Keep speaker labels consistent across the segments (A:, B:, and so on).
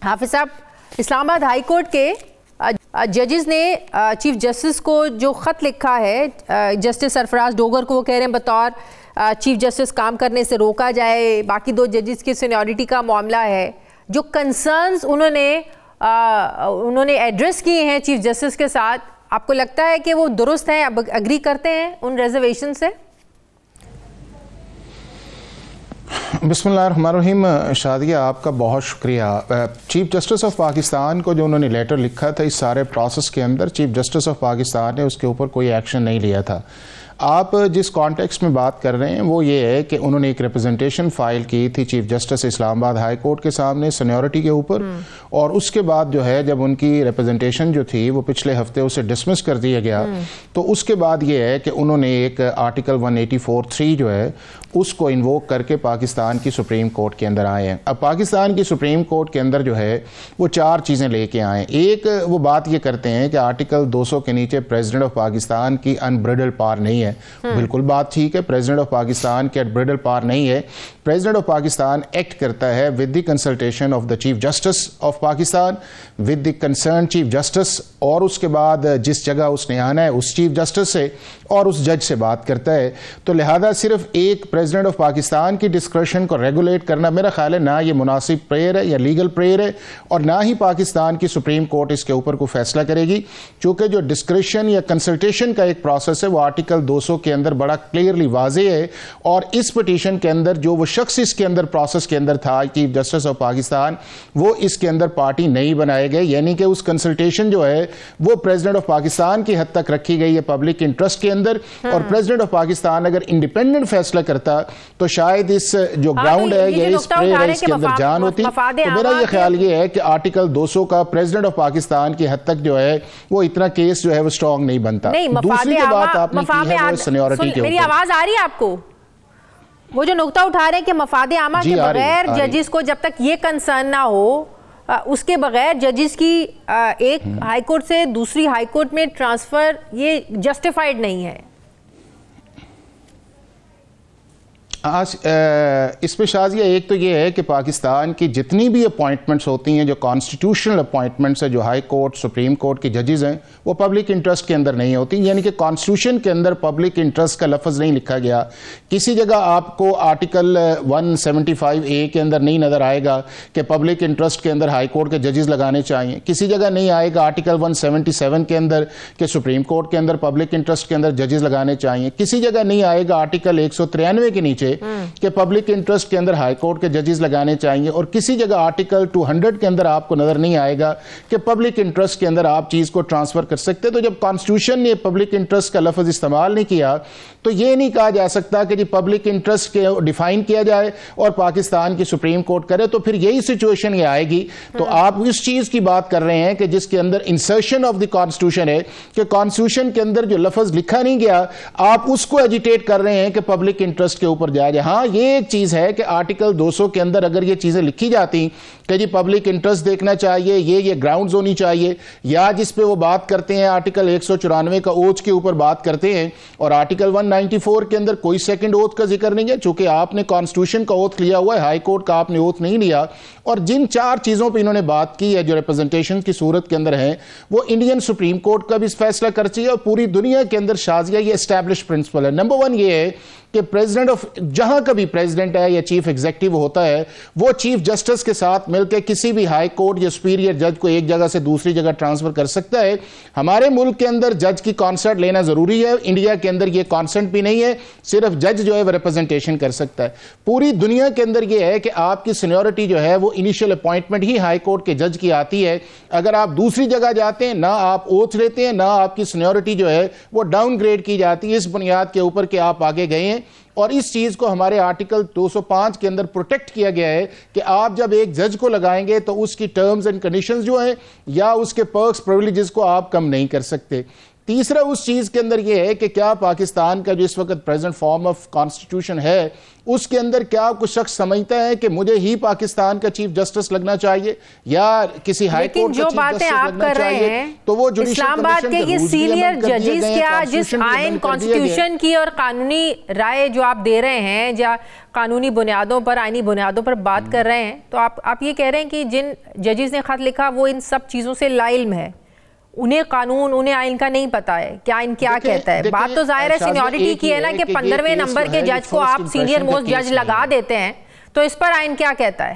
A: حافظ صاحب، اسلام آباد ہائی کورٹ کے ججز نے چیف جسٹس کو جو خط لکھا ہے جسٹس سرفراز ڈوگر کو، وہ کہہ رہے ہیں بطور چیف جسٹس کام کرنے سے روکا جائے، باقی دو ججز کی سینیورٹی کا معاملہ ہے. جو کنسرنز انہوں نے ایڈریس کیے ہیں چیف جسٹس کے ساتھ، آپ کو لگتا ہے کہ وہ درست ہیں؟ اب اگری کرتے ہیں ان ریزرویشن سے؟
B: بسم اللہ الرحمن الرحیم. شادیہ، آپ کا بہت شکریہ. چیف جسٹس آف پاکستان کو جو انہوں نے لیٹر لکھا تھا، اس سارے پروسیس کے اندر چیف جسٹس آف پاکستان نے اس کے اوپر کوئی ایکشن نہیں لیا تھا. آپ جس کانٹیکسٹ میں بات کر رہے ہیں وہ یہ ہے کہ انہوں نے ایک ریپرزنٹیشن فائل کی تھی چیف جسٹس اسلام آباد ہائی کورٹ کے سامنے سینیورٹی کے اوپر، اور اس کے بعد جو ہے جب ان کی ریپرزنٹیشن جو تھی وہ پچھلے ہفتے اسے ڈسمس کر دیا گیا، تو اس کے بعد یہ ہے کہ انہوں نے ایک آرٹیکل 184(3) جو ہے اس کو انووک کر کے پاکستان کی سپریم کورٹ کے اندر آئے ہیں. اب پاکستان کی سپریم کورٹ کے اندر جو ہے وہ 4 چیزیں لے کے آئے ہیں. ایک، وہ بات یہ کرتے ہیں کہ آرٹیکل 200 کے نیچے پریزیڈنٹ آف پاکستان کی انبریڈل پاور نہیں ہے. بالکل بات ٹھیک ہے، پریزیڈنٹ آف پاکستان کی انبریڈل پاور نہیں ہے. پریزیڈنٹ آف پاکستان ایکٹ کرتا ہے with the consultation of the chief justice of Pakistan, with the concern chief justice, اور اس کے بعد جس جگہ اس نے آنا ہے اس چیف جسٹس سے اور اس جج سے بات کرتا ہے. تو لہذا صرف ایک پریزیڈنٹ آف پاکستان کی ڈسکریشن کو ریگولیٹ کرنا میرا خیال ہے نہ یہ مناسب پریئر ہے یا لیگل پریئر ہے، اور نہ ہی پاکستان کی سپریم کورٹ اس کے اوپر کوئی فیصلہ کرے گی، چونکہ جو ڈسکریشن یا کنسلٹیشن کا ایک پروسیس ہے وہ آرٹیکل 200 کے اندر بڑا کلیئرلی واضح ہے. اور اس پٹیشن کے اندر جو وہ شخص اس کے اندر پروسیس کے اندر تھا چیف جسٹس آف پاکستان، وہ اس کے اندر پارٹی نہیں بنائے گئے، یعنی کہ اس کنسلٹیشن جو ہے وہ پریزیڈنٹ آف پاکستان کی حد تک رکھی گئی ہے پبلک انٹرسٹ کے اندر. اور پریزیڈنٹ آف پاکستان اگر انڈیپینڈنٹ فیصلہ کرتا تو شاید اس جو گراؤنڈ ہے یا اس پریئر ہے اس کے اندر جان ہوتی. تو میرا یہ خیال یہ ہے کہ آرٹیکل 200 کا پریزیڈنٹ آف پاکستان کی حد تک جو ہے وہ اتنا کیس جو ہے وہ سٹرونگ نہیں بنتا. دوسری جو بات آپ نے کی ہے وہ سینیورٹی کے اوپر.
A: میری آواز آ رہی ہے آپ کو؟ وہ جو نقطہ اٹھا رہے ہیں کہ مفاد عامہ کے بغیر ججز کو جب تک یہ کنسرن نہ ہو، اس کے بغیر ججز کی ایک ہائی کورٹ سے دوسری ہائی کورٹ میں ٹرانسفر یہ جسٹیفائیڈ نہیں ہے.
B: اس پہ شازیہ ایک تو یہ ہے کہ پاکستان کی جتنی بھی اپوائنٹمنٹس ہوتی ہیں جو کانسٹیٹیوشنل اپوائنٹمنٹس ہیں، جو ہائی کورٹ سپریم کورٹ کی ججز ہیں، وہ پبلک انٹرسٹ کے اندر نہیں ہوتی. یعنی کہ کانسٹیٹیوشن کے اندر پبلک انٹرسٹ کا لفظ نہیں لکھا گیا. کسی جگہ آپ کو آرٹیکل 175(a) کے اندر نہیں نظر آئے گا کہ پبلک انٹرسٹ کے اندر ہائی کورٹ کے ججز لگانے چاہیے. کسی جگہ نہیں آئے گا آرٹیکل 177 کے اندر کہ سپریم کورٹ کے اندر پبلک انٹرسٹ کے اندر ججز لگانے چاہیے. کسی جگہ نہیں آئے گا آرٹیکل 193 کے نیچے کہ پبلک انٹرسٹ کے اندر ہائی کورٹ کے ججز لگانے چاہیے. اور کسی جگہ آرٹیکل 200 کے اندر آپ کو نظر نہیں آئے گا کہ پبلک انٹرسٹ کے اندر آپ چیز کو ٹرانسفر کر سکتے. تو جب کانسٹیٹیوشن نے پبلک انٹرسٹ کا لفظ استعمال نہیں کیا تو یہ نہیں کہا جا سکتا کہ جی پبلک انٹرسٹ کے ڈیفائن کیا جائے اور پاکستان کی سپریم کورٹ کرے. تو پھر یہی سچویشن یہ آئے گی. تو آپ اس چیز کی بات کر رہے ہیں کہ جس کے اندر انسرشن آف دی کانسٹیٹیوشن ہے کہ کانسٹیٹیوشن کے اندر جو لفظ لکھا نہیں گیا آپ اس کو ایجیٹیٹ کر رہے ہیں کہ پبلک انٹرسٹ کے اوپر جائے. ہاں یہ ایک چیز ہے کہ آرٹیکل 200 کے اندر اگر یہ چیزیں لکھی جاتی کہ جی پبلک انٹرسٹ دیکھنا چاہیے، یہ گراؤنڈز ہونی چاہیے، یا جس پہ وہ بات کرتے ہیں آرٹیکل 194 کا اوتھ کے اوپر بات کرتے ہیں، اور آرٹیکل 194 کے اندر کوئی سیکنڈ اوتھ کا ذکر نہیں ہے چونکہ آپ نے کانسٹیٹیوشن کا اوتھ لیا ہوا ہے، ہائی کورٹ کا آپ نے اوتھ نہیں لیا. اور جن 4 چیزوں پہ انہوں نے بات کی ہے جو ریپرزنٹیشن کی صورت کے اندر ہیں، وہ انڈین سپریم کورٹ کا بھی فیصلہ کر چاہیے اور پوری دنیا کے اندر شازیہ یہ اسٹیبلش پرنسپل ہے. نمبر 1 یہ ہے کہ پریزیڈنٹ آف جہاں کبھی پریزیڈنٹ ہے یا چیف ایگزیکٹو ہوتا ہے وہ چیف جسٹس کے ساتھ مل کے کسی بھی ہائی کورٹ یا سپیریئر جج کو ایک جگہ سے دوسری جگہ ٹرانسفر کر سکتا ہے. ہمارے ملک کے اندر جج کی کانسنٹ لینا ضروری ہے. انڈیا کے اندر یہ کانسنٹ بھی نہیں ہے، صرف جج جو ہے وہ ریپرزنٹیشن کر سکتا ہے. پوری دنیا کے اندر یہ ہے کہ آپ کی سینیورٹی جو ہے وہ انیشیل اپوائنٹمنٹ ہی ہائی کورٹ کے جج کی آتی ہے. اگر آپ دوسری جگہ جاتے ہیں نہ آپ اوتھ لیتے ہیں، نہ آپ کی سینیورٹی جو ہے وہ ڈاؤن گریڈ کی جاتی ہے اس بنیاد کے اوپر کہ آپ آگے گئے ہیں. اور اس چیز کو ہمارے آرٹیکل 205 کے اندر پروٹیکٹ کیا گیا ہے کہ آپ جب ایک جج کو لگائیں گے تو اس کی ٹرمز اینڈ کنڈیشنز جو ہیں یا اس کے پرکس پریویلیجز کو آپ کم نہیں کر سکتے. تیسرا اس چیز کے اندر یہ ہے کہ کیا پاکستان کا جو اس وقت پریزنٹ فارم آف کانسٹیٹیوشن ہے اس کے اندر کیا کچھ شخص سمجھتا ہے کہ مجھے ہی پاکستان کا چیف جسٹس لگنا چاہیے یا کسی ہائی کورٹ کا چیف جسٹس لگنا چاہیے؟ تو وہ
A: اسلام آباد کے یہ سینئر ججز کیا جس آئین کانسٹیٹیوشن کی اور قانونی رائے جو آپ دے رہے ہیں یا قانونی بنیادوں پر آئینی بنیادوں پر بات کر رہے ہیں، تو آپ یہ کہہ رہے ہیں کہ جن ججز نے خط لکھا وہ ان سب چیزوں سے لا علم ہے، انہیں قانون انہیں آئین کا نہیں پتا ہے کہ آئین کیا کہتا ہے؟ بات تو ظاہر ہے سینیورٹی کی ہے نا کہ 15ویں نمبر کے جج کو آپ سینئر موسٹ جج لگا دیتے ہیں، تو اس پر آئین کیا کہتا ہے؟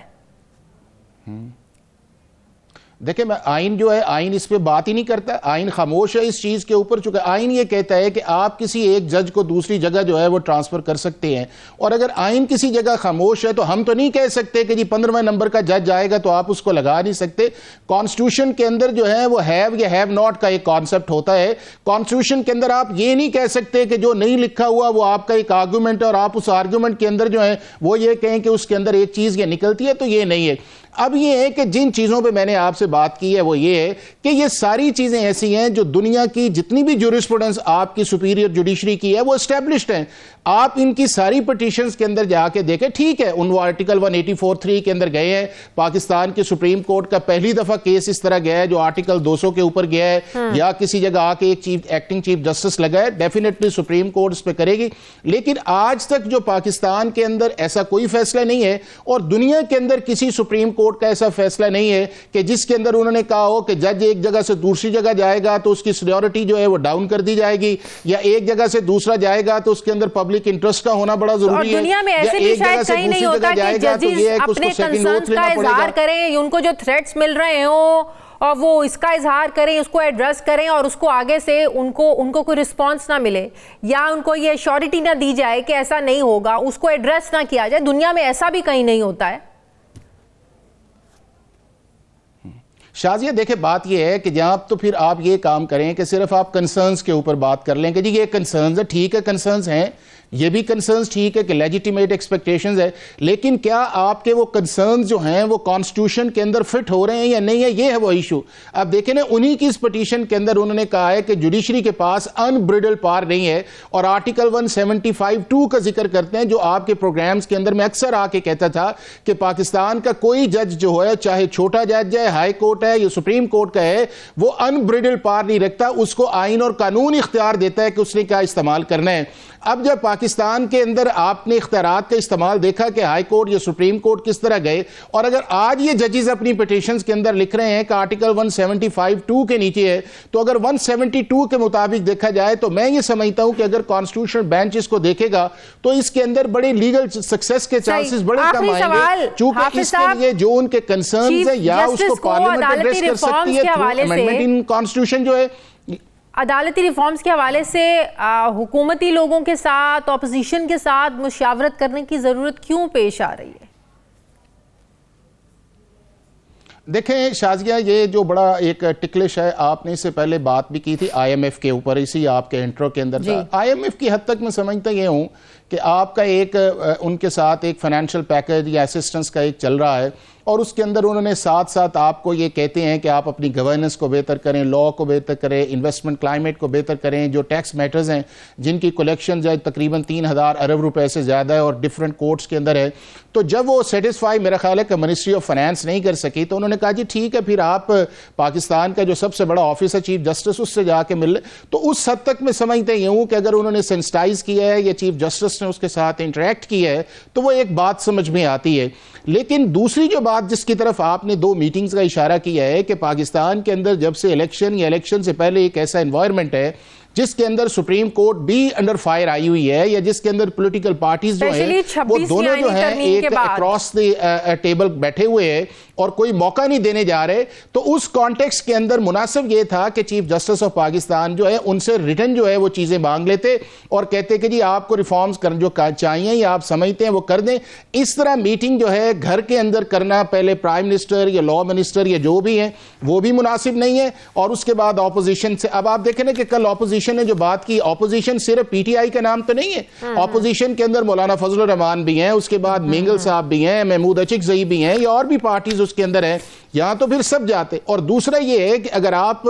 B: دیکھیں میں آئین جو ہے آئین اس پہ بات ہی نہیں کرتا، آئین خاموش ہے اس چیز کے اوپر، چونکہ آئین یہ کہتا ہے کہ آپ کسی ایک جج کو دوسری جگہ جو ہے وہ ٹرانسفر کر سکتے ہیں، اور اگر آئین کسی جگہ خاموش ہے تو ہم تو نہیں کہہ سکتے کہ جی 15ویں نمبر کا جج آئے گا تو آپ اس کو لگا نہیں سکتے۔ کانسٹیٹیوشن کے اندر جو ہے وہ ہیو یا ہیو ناٹ کا ایک کانسیپٹ ہوتا ہے، کانسٹیٹیوشن کے اندر آپ یہ نہیں کہہ سکتے کہ جو نہیں لکھا ہوا وہ آپ کا ایک آرگومنٹ ہے اور آپ اس آرگومنٹ کے اندر جو ہے وہ یہ کہیں کہ اس کے اندر ایک چیز یہ نکلتی ہے، تو یہ نہیں ہے۔ اب یہ ہے کہ جن چیزوں پہ میں نے آپ سے بات کی ہے وہ یہ ہے کہ یہ ساری چیزیں ایسی ہیں جو دنیا کی جتنی بھی جورسپروڈنس آپ کی سپیریئر جوڈیشری کی ہے وہ اسٹیبلشڈ ہیں، آپ ان کی ساری پٹیشنز کے اندر جا کے دیکھیں، ٹھیک ہے ان وہ آرٹیکل 184(3) کے اندر گئے ہیں، پاکستان کی سپریم کورٹ کا پہلی دفعہ کیس اس طرح گیا ہے جو آرٹیکل 200 کے اوپر گیا ہے یا کسی جگہ آ کے ایک ایکٹنگ چیف جسٹس لگا ہے، ڈیفینیٹلی سپریم کورٹ اس پہ کرے گی، لیکن آج تک جو پاکستان کے اندر ایسا کوئی فیصلہ نہیں ہے اور دنیا کے اندر کسی سپریم کورٹ کا ایسا فیصلہ نہیں ہے کہ جس کے اندر انہوں نے کہا ہو کہ جج ایک جگہ سے دوسری جگہ جائے گا تو اس کی سینیورٹی جو ہے وہ ڈاؤن کر دی جائے گی، یا ایک جگہ سے دوسرا جائے گا تو اس کے اندر پبلک انٹرسٹ کا ہونا بڑا ضروری ہے،
A: اور دنیا میں ایسے بھی شاید کہیں نہیں ہوتا کہ ججز اپنے کنسرنز کا اظہار کریں، ان کو جو تھریٹس مل رہے ہوں اور وہ اس کا اظہار کریں، اس کو ایڈریس کریں اور اس کو آگے سے ان کو کوئی رسپانس نہ ملے یا ان کو یہ ایشورٹی نہ دی جائے کہ ایسا نہیں ہوگا، اس کو ایڈریس نہ کیا جائے، دنیا میں ایسا بھی کہیں نہیں ہوتا ہے۔
B: شازیہ دیکھیں بات یہ ہے کہ جہاں تو پھر آپ یہ کام کریں کہ صرف آپ کنسرنز کے اوپر بات کر لیں کہ جی یہ کنسرنز ہے، ٹھیک ہے کنسرنز ہیں، یہ بھی کنسرنز ٹھیک ہے کہ لیجیٹیمیٹ ایکسپیکٹیشنز ہے، لیکن کیا آپ کے وہ کنسرنز جو ہیں وہ کانسٹیٹیوشن کے اندر فٹ ہو رہے ہیں یا نہیں ہے، یہ ہے وہ ایشو۔ اب دیکھیں نا انہی کی اس پٹیشن کے اندر انہوں نے کہا ہے کہ جوڈیشری کے پاس انبریڈل پار نہیں ہے، اور آرٹیکل 175(2) کا ذکر کرتے ہیں جو آپ کے پروگرامز کے اندر میں اکثر آ کے کہتا تھا کہ پاکستان کا کوئی جج جو ہے چاہے چھوٹا جج ہے، ہائی کورٹ ہے یا سپریم کورٹ کا ہے، وہ انبریڈل پار نہیں رکھتا، اس کو آئین اور قانون اختیار دیتا ہے کہ اس نے کیا استعمال کرنا ہے۔ اب جب پاکستان کے اندر آپ نے اختیارات کا استعمال دیکھا کہ ہائی کورٹ یا سپریم کورٹ کس طرح گئے، اور اگر آج یہ ججز اپنی پٹیشنز کے اندر لکھ رہے ہیں کہ آرٹیکل 175(2) کے نیچے ہے، تو اگر 172 کے مطابق دیکھا جائے تو میں یہ سمجھتا ہوں کہ اگر کانسٹیٹیوشنل بینچ اس کو دیکھے گا تو اس کے اندر بڑے لیگل سکسیس کے چانسز بڑے کم آئیں گے، چونکہ اس کے لیے جو ان کے کنسرنز ہیں یا اس کو پارلیمنٹ ایڈریس کر سکتی ہے تھرو امینڈمنٹ ان کانسٹیٹیوشن جو ہے۔
A: عدالتی ریفارمز کے حوالے سے حکومتی لوگوں کے ساتھ اپوزیشن کے ساتھ مشاورت کرنے کی ضرورت کیوں پیش آ رہی ہے؟
B: دیکھیں شازیہ یہ جو بڑا ایک ٹکلش ہے، آپ نے اس سے پہلے بات بھی کی تھی آئی ایم ایف کے اوپر، اسی آپ کے انٹرو کے اندر تھا۔ آئی ایم ایف کی حد تک میں سمجھتا یہ ہوں کہ آپ کا ایک ان کے ساتھ ایک فائنینشل پیکج یا اسسٹنس کا ایک چل رہا ہے، اور اس کے اندر انہوں نے ساتھ ساتھ آپ کو یہ کہتے ہیں کہ آپ اپنی گورننس کو بہتر کریں، لا کو بہتر کریں، انویسٹمنٹ کلائمیٹ کو بہتر کریں، جو ٹیکس میٹرز ہیں جن کی کلیکشن جو ہے تقریباً 3000 ارب روپے سے زیادہ ہے اور ڈیفرنٹ کورٹس کے اندر ہے، تو جب وہ سیٹسفائی میرا خیال ہے کہ منسٹری آف فائنانس نہیں کر سکی تو انہوں نے کہا جی ٹھیک ہے پھر آپ پاکستان کا جو سب سے بڑا آفس ہے چیف جسٹس اس سے جا کے مل لیں۔ تو اس حد تک میں سمجھتے یہ ہوں کہ اگر انہوں نے سینسٹائز کیا ہے یا چیف جسٹس نے اس کے ساتھ انٹریکٹ کیا ہے تو وہ ایک بات سمجھ میں آتی ہے۔ لیکن دوسری جو بات جس کی طرف آپ نے 2 میٹنگز کا اشارہ کیا ہے کہ پاکستان کے اندر جب سے الیکشن یا الیکشن سے پہلے ایک ایسا انوائرمنٹ ہے جس کے اندر سپریم کورٹ بھی انڈر فائر آئی ہوئی ہے، یا جس کے اندر پولیٹیکل پارٹیز جو ہیں وہ دونوں جو ہیں ایک اکراس دی ٹیبل بیٹھے ہوئے ہیں اور کوئی موقع نہیں دینے جا رہے، تو اس کانٹیکسٹ کے اندر مناسب یہ تھا کہ چیف جسٹس آف پاکستان جو ہے ان سے ریٹن جو ہے وہ چیزیں مانگ لیتے اور کہتے کہ جی آپ کو ریفارمز کرنے جو چاہیے یا آپ سمجھتے ہیں وہ کر دیں۔ اس طرح میٹنگ جو ہے گھر کے اندر کرنا، پہلے پرائم منسٹر یا لا منسٹر یا جو بھی ہیں وہ بھی مناسب نہیں ہے، اور اس کے بعد اپوزیشن سے اب آپ دیکھیں نا کہ کل اپوزیشن نے جو بات کی، اپوزیشن صرف پی ٹی آئی کا نام تو نہیں ہے، اپوزیشن کے اندر مولانا فضل الرحمان بھی ہیں، اس کے بعد مینگل صاحب بھی ہیں، محمود اچکزئی بھی ہیں، یا اور بھی پارٹیز اس کے اندر ہیں یہاں تو پھر سب جاتے. اور دوسرا یہ ہے کہ اگر آپ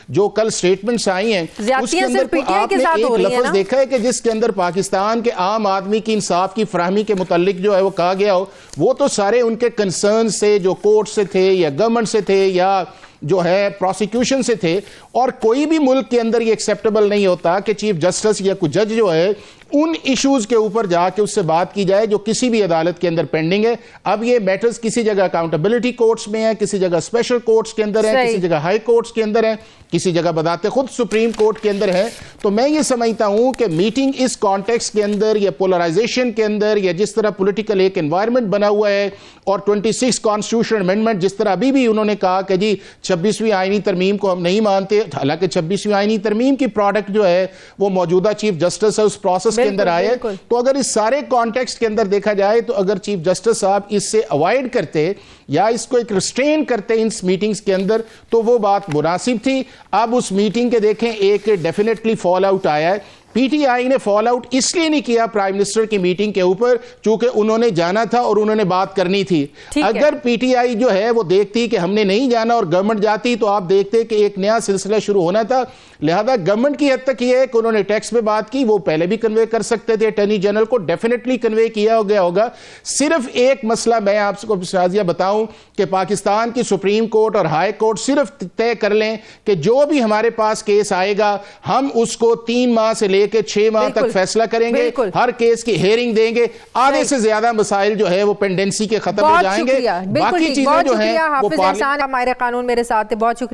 B: جو کل سٹیٹمنٹس آئی ہیں اس کے اندر آپ نے ایک لفظ دیکھا ہے کہ جس کے اندر پاکستان کے عام آدمی کی انصاف کی فراہمی کے متعلق جو ہے وہ کہا گیا ہو, وہ تو سارے ان کے کنسرن سے جو کورٹ سے تھے یا گورنمنٹ سے تھے یا جو ہے پروسیکیوشن سے تھے. اور کوئی بھی ملک کے اندر یہ ایکسیپٹیبل نہیں ہوتا کہ چیف جسٹس یا کوئی جج جو ہے ان ایشوز کے اوپر جا کے اس سے بات کی جائے جو کسی بھی عدالت کے اندر پینڈنگ ہے. اب یہ میٹرز کسی جگہ اکاؤنٹیبلٹی کورٹس میں ہیں, کسی جگہ اسپیشل کورٹس کے اندر ہیں, کسی جگہ ہائی کورٹس کے اندر ہیں, کسی جگہ بذات خود سپریم کورٹ کے اندر ہے. تو میں یہ سمجھتا ہوں کہ میٹنگ اس کانٹیکسٹ کے اندر یا پولرائزیشن کے اندر یا جس طرح پولیٹیکل ایک انوائرمنٹ بنا ہوا ہے اور 26 کانسٹیٹیوشن امینڈمنٹ جس طرح ابھی بھی انہوں نے کہا کہ جی 26ویں آئینی ترمیم کو ہم نہیں مانتے, حالانکہ 26ویں آئینی ترمیم کی پروڈکٹ جو ہے وہ موجودہ چیف جسٹس ہے اس پروسیس کے اندر آئے. تو اگر اس سارے کانٹیکسٹ کے اندر دیکھا جائے تو اگر چیف جسٹس صاحب اس سے اوائڈ کرتے یا اس کو ایک ریسٹرین کرتے ان میٹنگز کے اندر تو وہ بات مناسب تھی. اب اس میٹنگ کے دیکھیں ایک ڈیفینیٹلی فال آؤٹ آیا ہے. پی ٹی آئی نے فال آؤٹ اس لیے نہیں کیا پرائم منسٹر کی میٹنگ کے اوپر چونکہ انہوں نے جانا تھا اور انہوں نے بات کرنی تھی. اگر پی ٹی آئی جو ہے وہ دیکھتی کہ ہم نے نہیں جانا اور گورنمنٹ جاتی تو آپ دیکھتے کہ ایک نیا سلسلہ شروع ہونا تھا. لہذا گورنمنٹ کی حد تک یہ ہے کہ انہوں نے ٹیکس پہ بات کی, وہ پہلے بھی کنوے کر سکتے تھے, اٹارنی جنرل کو ڈیفینیٹلی کنوے کیا گیا ہوگا. صرف ایک مسئلہ میں آپ کو شازیہ بتاؤں کہ پاکستان کی سپریم کورٹ اور ہائی کورٹ صرف طے کر لیں کہ جو بھی ہمارے پاس کیس آئے گا ہم اس کو 3 ماہ سے لے کے 6 ماہ تک فیصلہ کریں گے, ہر کیس کی ہیئرنگ دیں گے. آدھے سے زیادہ مسائل جو ہے وہ پینڈنسی کے ختم ہو جائیں گے. باقی چیزیں جو ہیں وہ
A: ماہر قانون میرے ساتھ. بہت شکریہ.